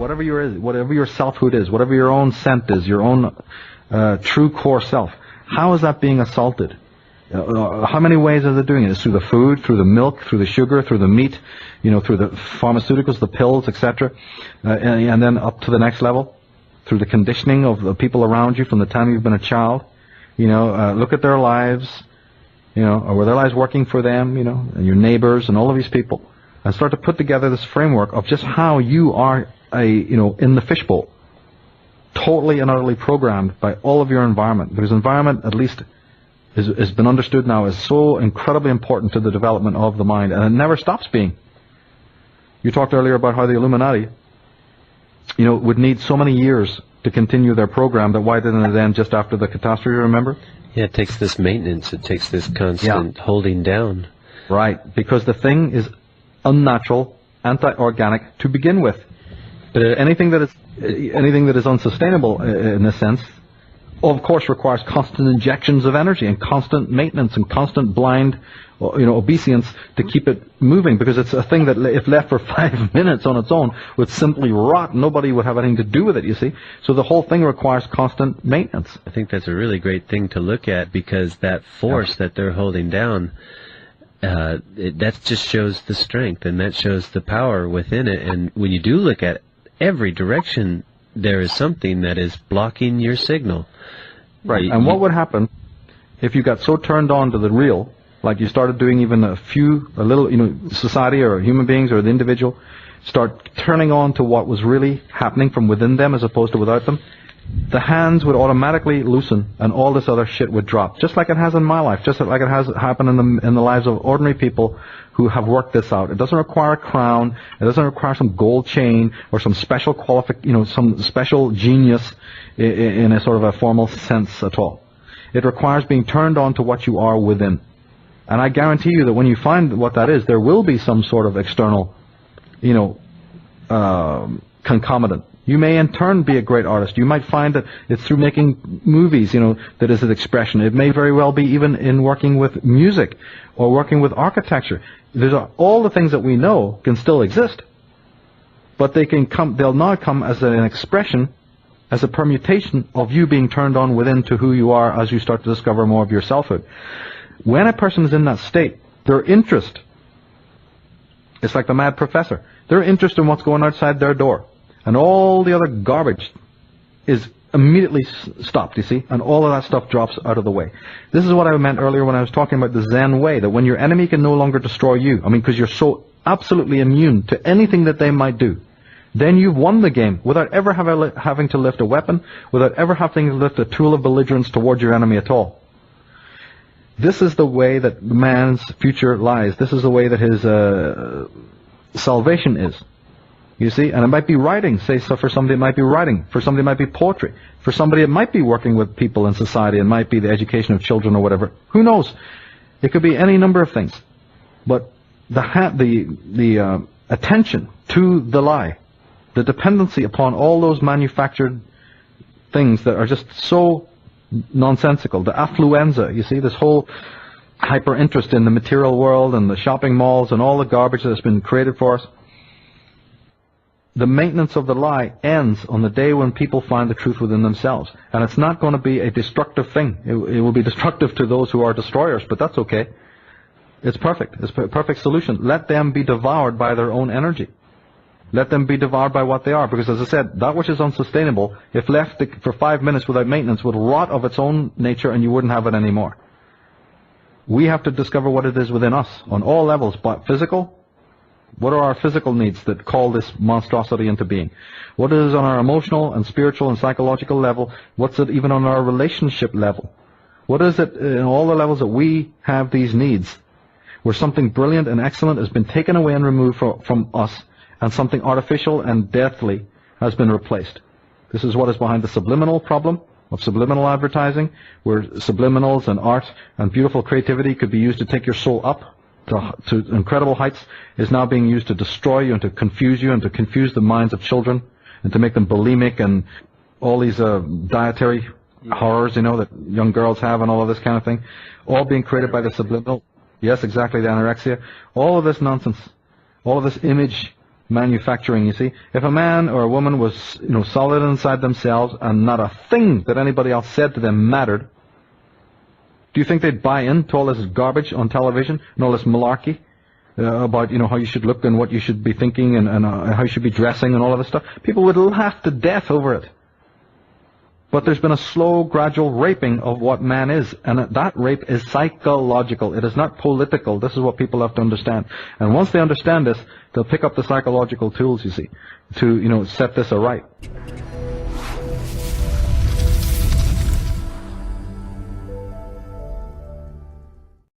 whatever your selfhood is, whatever your own scent is, your own true core self, how is that being assaulted? How many ways are they doing it? It's through the food, through the milk, through the sugar, through the meat, through the pharmaceuticals, the pills, etc., and then up to the next level, through the conditioning of the people around you from the time you've been a child. Look at their lives, or were their lives working for them, and your neighbors and all of these people, and start to put together this framework of just how you are in the fishbowl, totally and utterly programmed by all of your environment, because environment, at least, has been understood now as so incredibly important to the development of the mind, and it never stops being. You talked earlier about how the Illuminati, would need so many years to continue their program, that why didn't it end just after the catastrophe, remember? Yeah, it takes this maintenance, it takes this constant holding down. Right, because the thing is unnatural, anti-organic to begin with. But anything that is unsustainable in this sense, of course, requires constant injections of energy and constant maintenance and constant blind, obeisance to keep it moving, because it's a thing that if left for 5 minutes on its own would simply rot. Nobody would have anything to do with it, you see. So the whole thing requires constant maintenance. I think that's a really great thing to look at, because that force that they're holding down, that just shows the strength, and that shows the power within it. And when you do look at every direction, there is something that is blocking your signal. Right, and what would happen if you got so turned on to the real, like you started doing even a little, society or human beings or the individual, start turning on to what was really happening from within them as opposed to without them, the hands would automatically loosen and all this other shit would drop, just like it has in my life, just like it has happened in the lives of ordinary people who have worked this out. It doesn't require a crown, it doesn't require some gold chain or some special some special genius in a sort of a formal sense at all. It requires being turned on to what you are within. And I guarantee you that when you find what that is, there will be some sort of external, concomitant. You may in turn be a great artist. You might find that it's through making movies, that is an expression. It may very well be even in working with music or working with architecture. All the things that we know can still exist, but they'll now come as an expression, as a permutation of you being turned on within to who you are as you start to discover more of your selfhood. When a person is in that state, their interest, it's like the mad professor, their interest in what's going outside their door and all the other garbage is immediately stopped, you see, and all of that stuff drops out of the way. This is what I meant earlier when I was talking about the Zen way, that when your enemy can no longer destroy you, because you're so absolutely immune to anything that they might do, then you've won the game without ever having to lift a weapon, without ever having to lift a tool of belligerence towards your enemy at all. This is the way that man's future lies. This is the way that his salvation is. You see, and it might be writing. So for somebody it might be writing. For somebody it might be poetry. For somebody it might be working with people in society. It might be the education of children or whatever. Who knows? It could be any number of things. But the attention to the lie, the dependency upon all those manufactured things that are just so nonsensical, the affluenza, you see, this whole hyper interest in the material world and the shopping malls and all the garbage that's been created for us. The maintenance of the lie ends on the day when people find the truth within themselves. And it's not going to be a destructive thing. It will be destructive to those who are destroyers, but that's okay. It's perfect. It's a perfect solution. Let them be devoured by their own energy. Let them be devoured by what they are. Because as I said, that which is unsustainable, if left for 5 minutes without maintenance, would rot of its own nature and you wouldn't have it anymore. We have to discover what it is within us on all levels, but physical. What are our physical needs that call this monstrosity into being? What is on our emotional and spiritual and psychological level? What's it even on our relationship level? What is it in all the levels that we have these needs, where something brilliant and excellent has been taken away and removed from us, and something artificial and deathly has been replaced? This is what is behind the subliminal problem of subliminal advertising, where subliminals and art and beautiful creativity could be used to take your soul up to incredible heights, is now being used to destroy you and to confuse the minds of children and to make them bulimic and all these dietary horrors, that young girls have and all of this kind of thing, all being created by the subliminal. Yes, exactly, the anorexia. All of this nonsense, all of this image manufacturing, you see. If a man or a woman was, solid inside themselves and not a thing that anybody else said to them mattered, do you think they'd buy into all this garbage on television and all this malarkey about, how you should look and what you should be thinking and how you should be dressing and all of this stuff? People would laugh to death over it. But there's been a slow, gradual raping of what man is, and that rape is psychological. It is not political. This is what people have to understand. And once they understand this, they'll pick up the psychological tools, you see, to, set this aright.